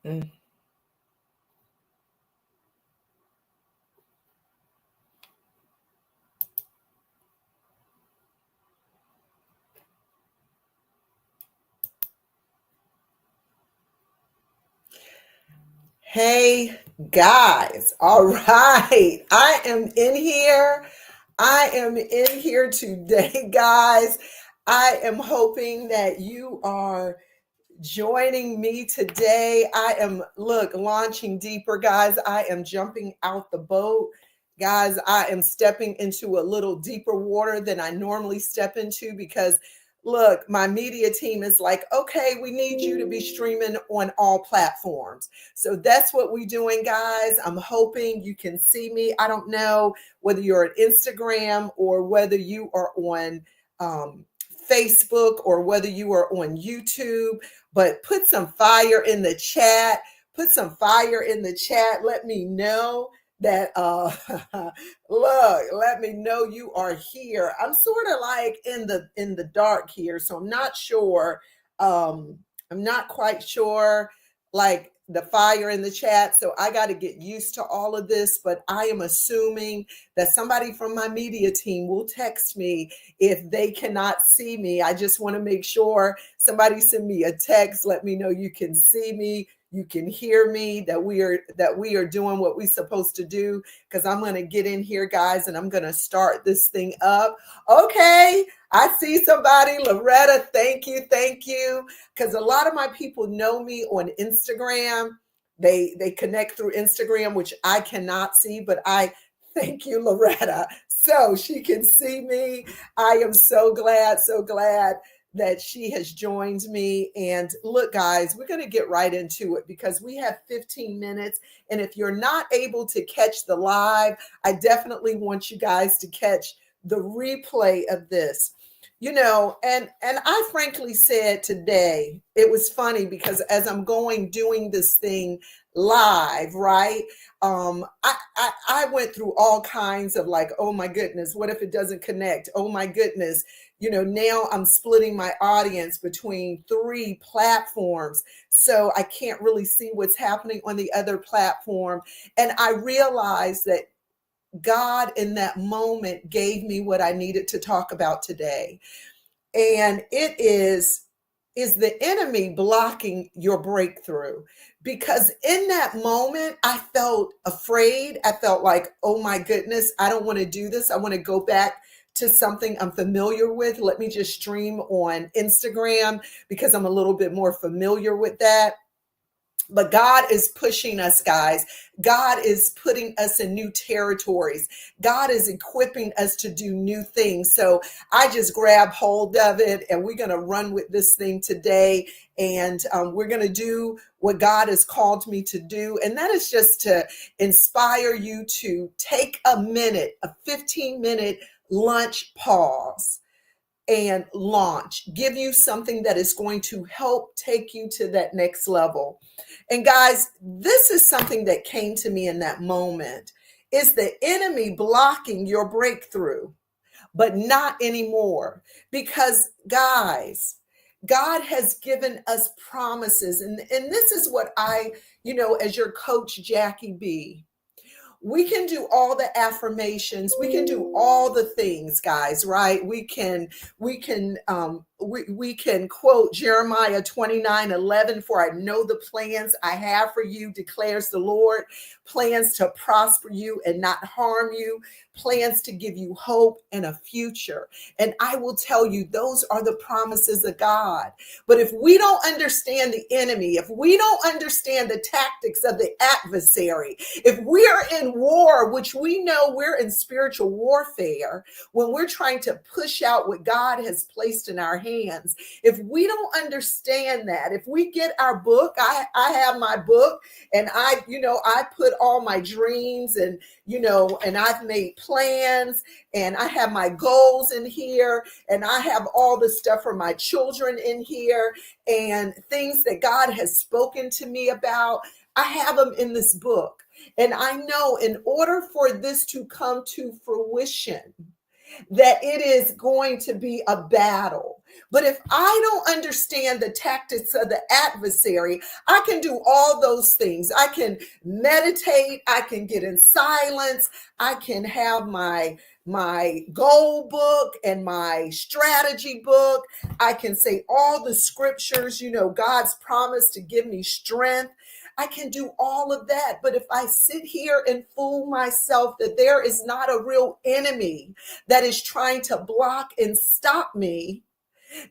Mm. Hey guys, all right. I am in here. I am in here today, guys. I am hoping that you are joining me today. I am, look, launching deeper, guys. I am jumping out the boat. Guys, I am stepping into a little deeper water than I normally step into because, look, my media team is like, okay, we need you to be streaming on all platforms. So that's what we're doing, guys. I'm hoping you can see me. I don't know whether you're on Instagram or whether you are on Facebook or whether you are on YouTube, but put some fire in the chat. Put some fire in the chat. Let me know that look, let me know you are here. I'm sort of like in the dark here, so I'm not sure. I'm not quite sure like the fire in the chat, so I got to get used to all of this, but I am assuming that somebody from my media team will text me if they cannot see me. I just want to make sure somebody send me a text, let me know you can see me, you can hear me, that we are doing what we're supposed to do, because I'm going to get in here, guys, and I'm going to start this thing up. Okay, I see somebody. Loretta, thank you, because a lot of my people know me on Instagram. They connect through Instagram, which I cannot see, but I thank you, Loretta, so she can see me. I am so glad that she has joined me. And look, guys, we're going to get right into it because we have 15 minutes. And if you're not able to catch the live, I definitely want you guys to catch the replay of this. And I frankly said today, it was funny because as I'm doing this thing live, right? I went through all kinds of like, oh my goodness, what if it doesn't connect? Oh my goodness. Now I'm splitting my audience between 3 platforms. So I can't really see what's happening on the other platform. And I realized that God in that moment gave me what I needed to talk about today. And it is the enemy blocking your breakthrough? Because in that moment, I felt afraid. I felt like, oh my goodness, I don't want to do this. I want to go back to something I'm familiar with. Let me just stream on Instagram because I'm a little bit more familiar with that. But God is pushing us, guys. God is putting us in new territories. God is equipping us to do new things. So I just grab hold of it, and we're going to run with this thing today. And we're going to do what God has called me to do. And that is just to inspire you to take a 15-minute lunch pause and launch, give you something that is going to help take you to that next level. And guys, this is something that came to me in that moment. Is the enemy blocking your breakthrough? But not anymore. Because guys, God has given us promises. And this is what as your coach, Jackie B, we can do all the affirmations, we can do all the things, guys, right? We can quote Jeremiah 29:11, for I know the plans I have for you, declares the Lord, plans to prosper you and not harm you, plans to give you hope and a future. And I will tell you, those are the promises of God. But if we don't understand the enemy, if we don't understand the tactics of the adversary, if we are in war, which we know we're in spiritual warfare, when we're trying to push out what God has placed in our hands, if we don't understand that, if we get our book, I have my book, and I put all my dreams and I've made plans, and I have my goals in here, and I have all the stuff for my children in here, and things that God has spoken to me about. I have them in this book. And I know in order for this to come to fruition, that it is going to be a battle. But if I don't understand the tactics of the adversary, I can do all those things. I can meditate, I can get in silence, I can have my goal book and my strategy book. I can say all the scriptures, God's promise to give me strength. I can do all of that. But if I sit here and fool myself that there is not a real enemy that is trying to block and stop me,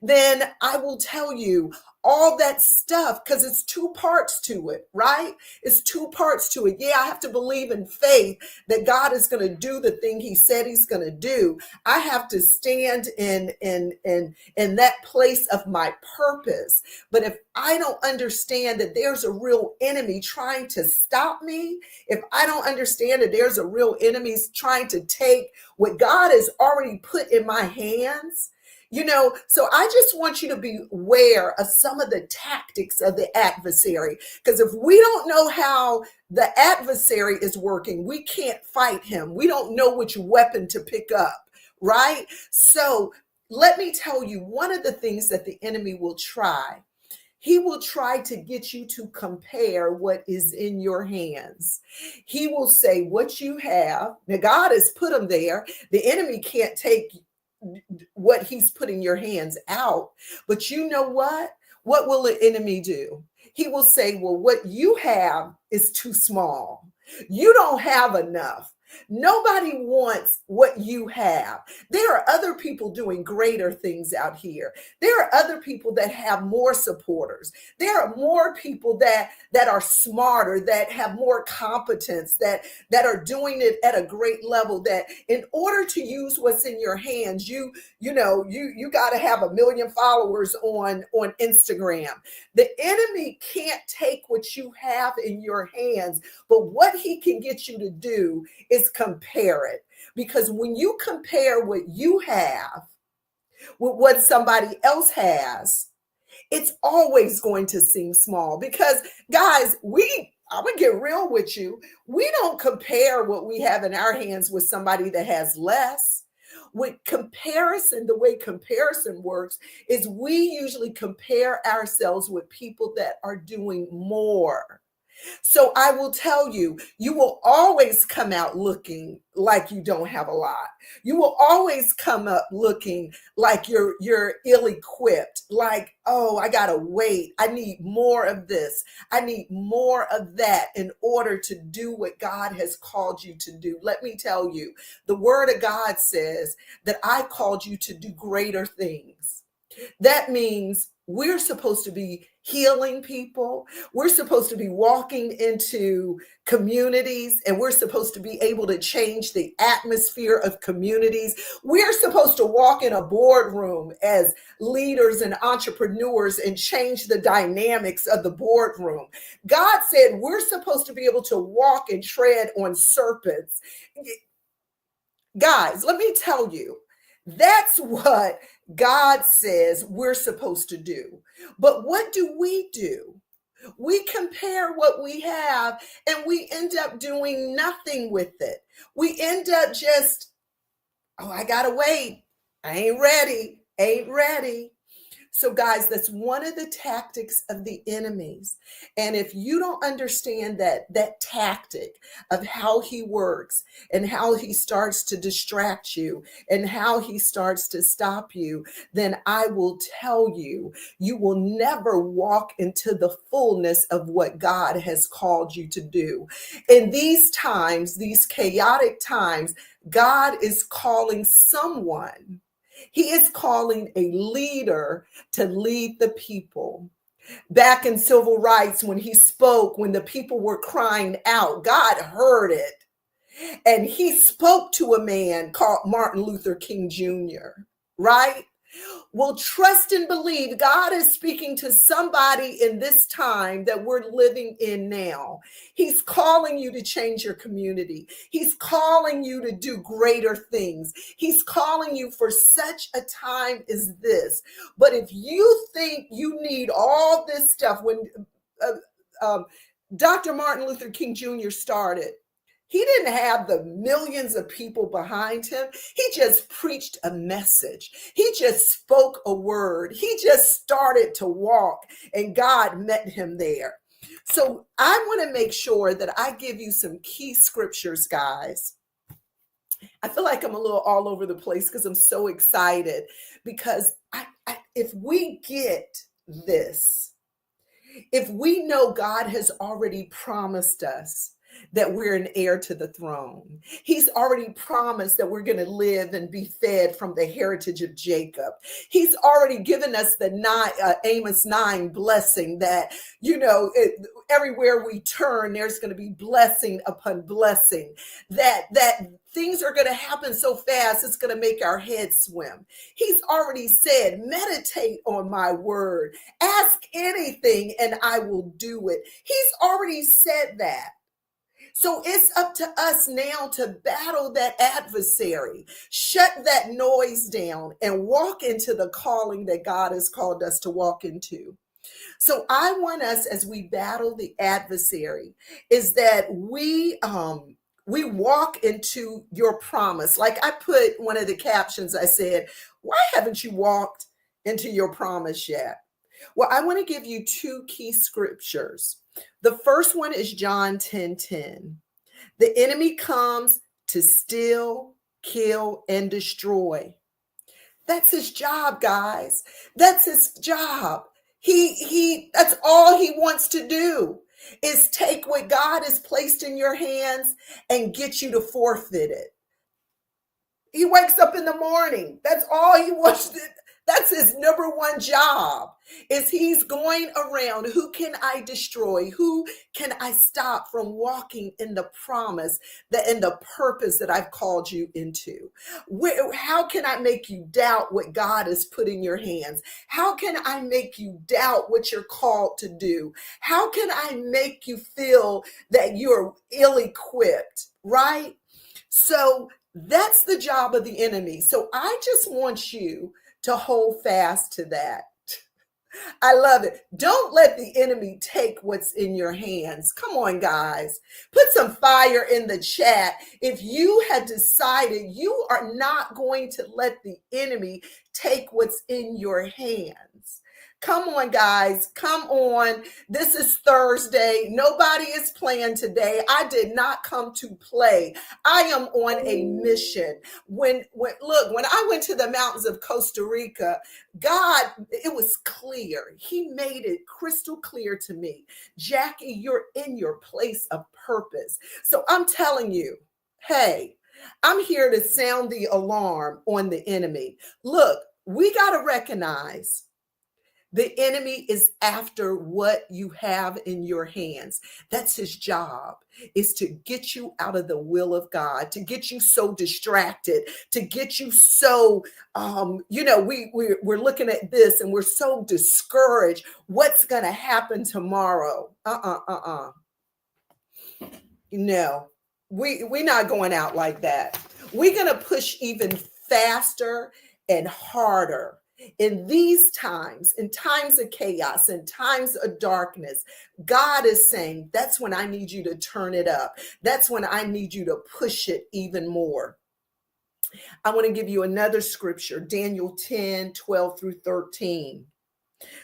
then I will tell you all that stuff, because it's two parts to it, right? It's two parts to it. Yeah, I have to believe in faith that God is going to do the thing he said he's going to do. I have to stand in that place of my purpose. But if I don't understand that there's a real enemy trying to stop me, if I don't understand that there's a real enemy trying to take what God has already put in my hands, so I just want you to be aware of some of the tactics of the adversary, because if we don't know how the adversary is working, we can't fight him. We don't know which weapon to pick up, right? So let me tell you, one of the things that the enemy will try, he will try to get you to compare what is in your hands. He will say what you have. Now, God has put them there. The enemy can't take what he's putting your hands out. But you know what? What will the enemy do? He will say, well, what you have is too small. You don't have enough. Nobody wants what you have. There are other people doing greater things out here. There are other people that have more supporters. There are more people that are smarter, that have more competence, that are doing it at a great level, that in order to use what's in your hands, you got to have 1 million followers on Instagram. The enemy can't take what you have in your hands, but what he can get you to do is compare it. Because when you compare what you have with what somebody else has, it's always going to seem small. Because guys, I'm gonna get real with you. We don't compare what we have in our hands with somebody that has less. With comparison, the way comparison works is we usually compare ourselves with people that are doing more. So I will tell you, you will always come out looking like you don't have a lot. You will always come up looking like you're ill-equipped, like, oh, I gotta wait. I need more of this. I need more of that in order to do what God has called you to do. Let me tell you, the word of God says that I called you to do greater things. That means we're supposed to be healing people. We're supposed to be walking into communities, and we're supposed to be able to change the atmosphere of communities. We're supposed to walk in a boardroom as leaders and entrepreneurs and change the dynamics of the boardroom. God said we're supposed to be able to walk and tread on serpents. Guys, let me tell you, that's what God says we're supposed to do. But what do? We compare what we have and we end up doing nothing with it. We end up just, oh, I gotta wait. I ain't ready. So, guys, that's one of the tactics of the enemies. And if you don't understand that tactic of how he works and how he starts to distract you and how he starts to stop you, then I will tell you, you will never walk into the fullness of what God has called you to do. In these times, these chaotic times, God is calling someone. He is calling a leader to lead the people. Back in civil rights, when he spoke, when the people were crying out, God heard it. And he spoke to a man called Martin Luther King Jr., right? Well, trust and believe God is speaking to somebody in this time that we're living in now. He's calling you to change your community. He's calling you to do greater things. He's calling you for such a time as this. But if you think you need all this stuff, when Dr. Martin Luther King Jr. started, He didn't have the millions of people behind him. He just preached a message. He just spoke a word. He just started to walk, and God met him there. So I want to make sure that I give you some key scriptures, guys. I feel like I'm a little all over the place because I'm so excited, because if we get this, if we know God has already promised us that we're an heir to the throne, he's already promised that we're going to live and be fed from the heritage of Jacob. He's already given us the Amos 9 blessing that, everywhere we turn, there's going to be blessing upon blessing, that things are going to happen so fast, it's going to make our heads swim. He's already said, meditate on my word, ask anything and I will do it. He's already said that. So it's up to us now to battle that adversary, shut that noise down, and walk into the calling that God has called us to walk into. So I want us, as we battle the adversary, is that we walk into your promise. Like I put one of the captions, I said, why haven't you walked into your promise yet? Well, I want to give you two key scriptures. The first one is John 10:10. The enemy comes to steal, kill, and destroy. That's his job, guys. That's his job. That's all he wants to do, is take what God has placed in your hands and get you to forfeit it. He wakes up in the morning. That's all he wants to. That's his number one job, is he's going around. Who can I destroy? Who can I stop from walking in the promise, in the purpose that I've called you into? How can I make you doubt what God has put in your hands? How can I make you doubt what you're called to do? How can I make you feel that you're ill-equipped, right? So that's the job of the enemy. So I just want you to hold fast to that. I love it. Don't let the enemy take what's in your hands. Come on, guys. Put some fire in the chat if you had decided you are not going to let the enemy take what's in your hands. Come on, guys. Come on. This is Thursday. Nobody is playing today. I did not come to play. I am on a mission. When I went to the mountains of Costa Rica, God, it was clear. He made it crystal clear to me. Jackie, you're in your place of purpose. So I'm telling you, hey, I'm here to sound the alarm on the enemy. Look, we got to recognize the enemy is after what you have in your hands. That's his job, is to get you out of the will of God, to get you so distracted, to get you so, we're looking at this and we're so discouraged. What's going to happen tomorrow? No, we're not going out like that. We're going to push even faster and harder. In these times, in times of chaos, in times of darkness, God is saying, that's when I need you to turn it up. That's when I need you to push it even more. I want to give you another scripture, Daniel 10:12 through 13.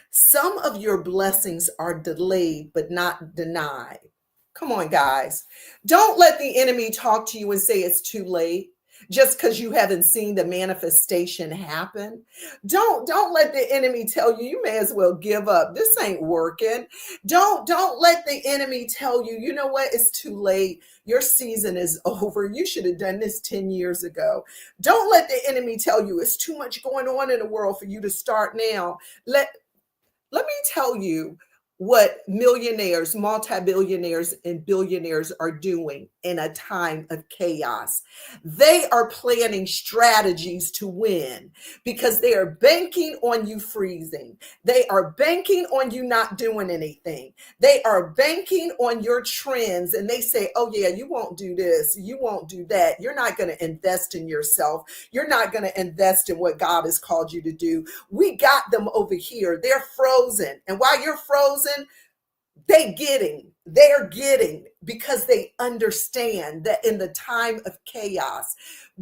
Some of your blessings are delayed, but not denied. Come on, guys. Don't let the enemy talk to you and say it's too late, just because you haven't seen the manifestation happen. Don't let the enemy tell you, you may as well give up. This ain't working. Don't let the enemy tell you, you know what, it's too late. Your season is over. You should have done this 10 years ago. Don't let the enemy tell you it's too much going on in the world for you to start now. Let me tell you what millionaires, multi-billionaires, and billionaires are doing in a time of chaos. They are planning strategies to win because they are banking on you freezing. They are banking on you not doing anything. They are banking on your trends, and they say, oh yeah, you won't do this. You won't do that. You're not going to invest in yourself. You're not going to invest in what God has called you to do. We got them over here. They're frozen. And while you're frozen, they're getting because they understand that in the time of chaos,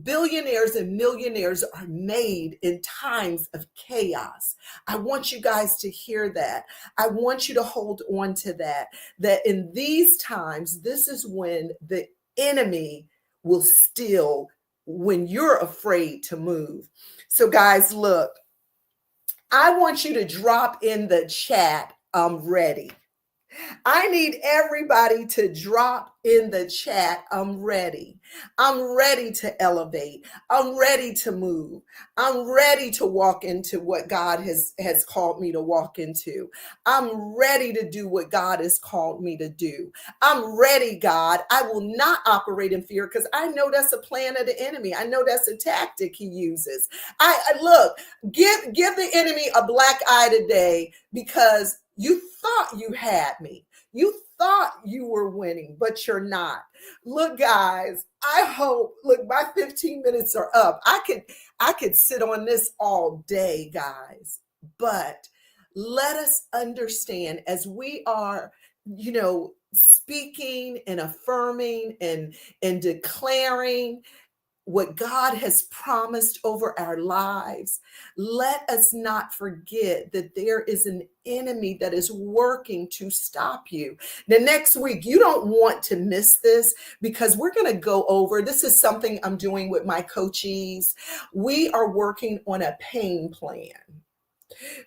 billionaires and millionaires are made in times of chaos. I want you guys to hear that. I want you to hold on to that, that in these times, this is when the enemy will steal, when you're afraid to move. So guys, look, I want you to drop in the chat, I'm ready. I need everybody to drop in the chat. I'm ready. I'm ready to elevate. I'm ready to move. I'm ready to walk into what God has called me to walk into. I'm ready to do what God has called me to do. I'm ready, God. I will not operate in fear because I know that's a plan of the enemy. I know that's a tactic he uses. I look, give the enemy a black eye today because you thought you had me. You thought you were winning, but you're not. Look, guys, I hope, look, my 15 minutes are up. I could sit on this all day, guys. But let us understand as we are, speaking and affirming and declaring what God has promised over our lives, let us not forget that there is an enemy that is working to stop you. The next week, you don't want to miss this because we're going to go over, this is something I'm doing with my coachees. We are working on a pain plan.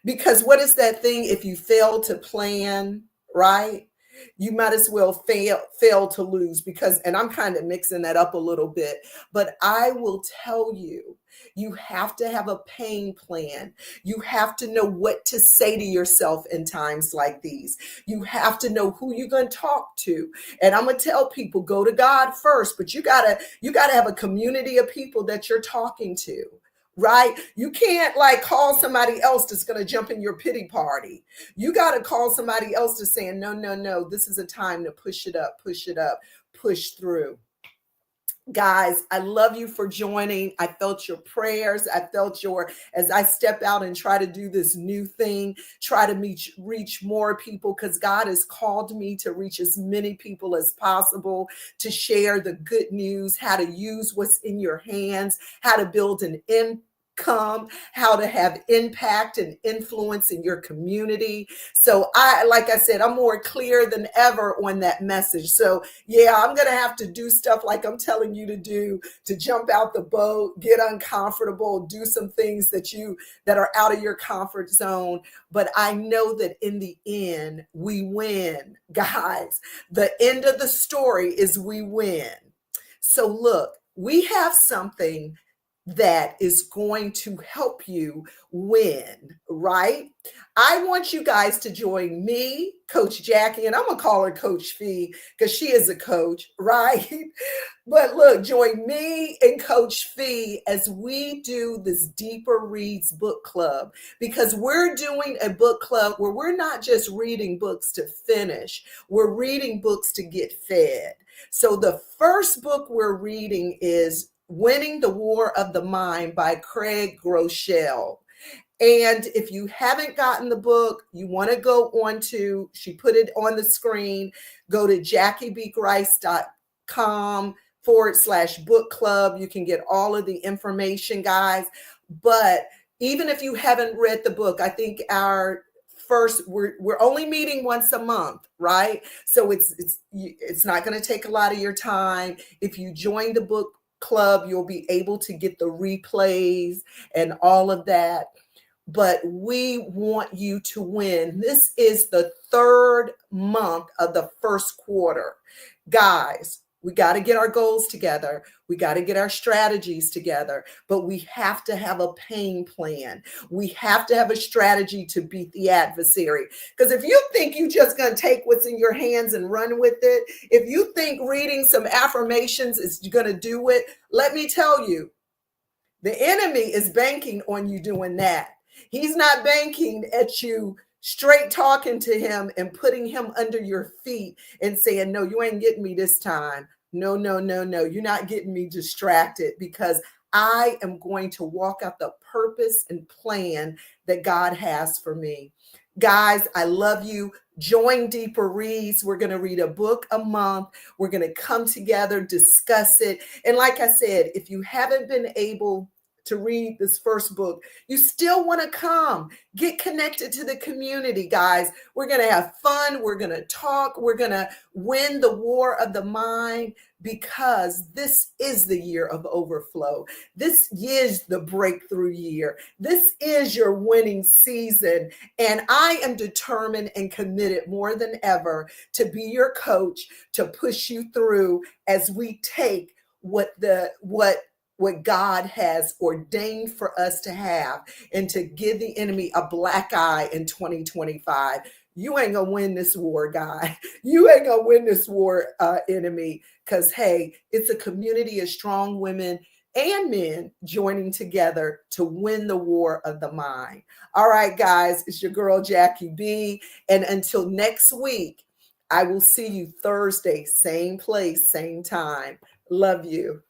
Because what is that thing if you fail to plan, right? You might as well fail to lose because, and I'm kind of mixing that up a little bit, but I will tell you, you have to have a pain plan. You have to know what to say to yourself in times like these. You have to know who you're going to talk to. And I'm going to tell people, go to God first, but you gotta have a community of people that you're talking to. Right? You can't like call somebody else that's going to jump in your pity party. You got to call somebody else to saying, no, no, no, this is a time to push it up, push through. Guys, I love you for joining. I felt your prayers. I felt as I step out and try to do this new thing, try to reach more people because God has called me to reach as many people as possible, to share the good news, how to use what's in your hands, how to build an income, how to have impact and influence in your community. So like I said, I'm more clear than ever on that message. So yeah, I'm going to have to do stuff like I'm telling you to do, to jump out the boat, get uncomfortable, do some things that are out of your comfort zone. But I know that in the end, we win, guys. The end of the story is we win. So look, we have something that is going to help you win, right? I want you guys to join me, Coach Jackie, and I'm going to call her Coach Fee because she is a coach, right? But look, join me and Coach Fee as we do this Deeper Reads book club, because we're doing a book club where we're not just reading books to finish, we're reading books to get fed. So the first book we're reading is Winning the War of the Mind by Craig Groeschel. And if you haven't gotten the book, you want to go on to, she put it on the screen, go to JackieBGrice.com/book club. You can get all of the information, guys. But even if you haven't read the book, I think we're only meeting once a month, right? So it's not going to take a lot of your time. If you join the book club, you'll be able to get the replays and all of that. But we want you to win. This is the third month of the first quarter. Guys, we got to get our goals together. We got to get our strategies together, but we have to have a pain plan. We have to have a strategy to beat the adversary. Because if you think you're just going to take what's in your hands and run with it, if you think reading some affirmations is going to do it, let me tell you, the enemy is banking on you doing that. He's not banking at you straight talking to him and putting him under your feet and saying, no, you ain't getting me this time. No, no, no, no. You're not getting me distracted because I am going to walk out the purpose and plan that God has for me. Guys, I love you. Join Deeper Reads. We're going to read a book a month. We're going to come together, discuss it. And like I said, if you haven't been able to read this first book, you still want to come. Get connected to the community, guys. We're going to have fun. We're going to talk. We're going to win the war of the mind, because this is the year of overflow. This is the breakthrough year. This is your winning season. And I am determined and committed more than ever to be your coach, to push you through as we take what God has ordained for us to have, and to give the enemy a black eye in 2025. You ain't gonna win this war, guy. You ain't gonna win this war, enemy, because hey, it's a community of strong women and men joining together to win the war of the mind. All right, guys, it's your girl Jackie B. And until next week, I will see you Thursday, same place, same time. Love you.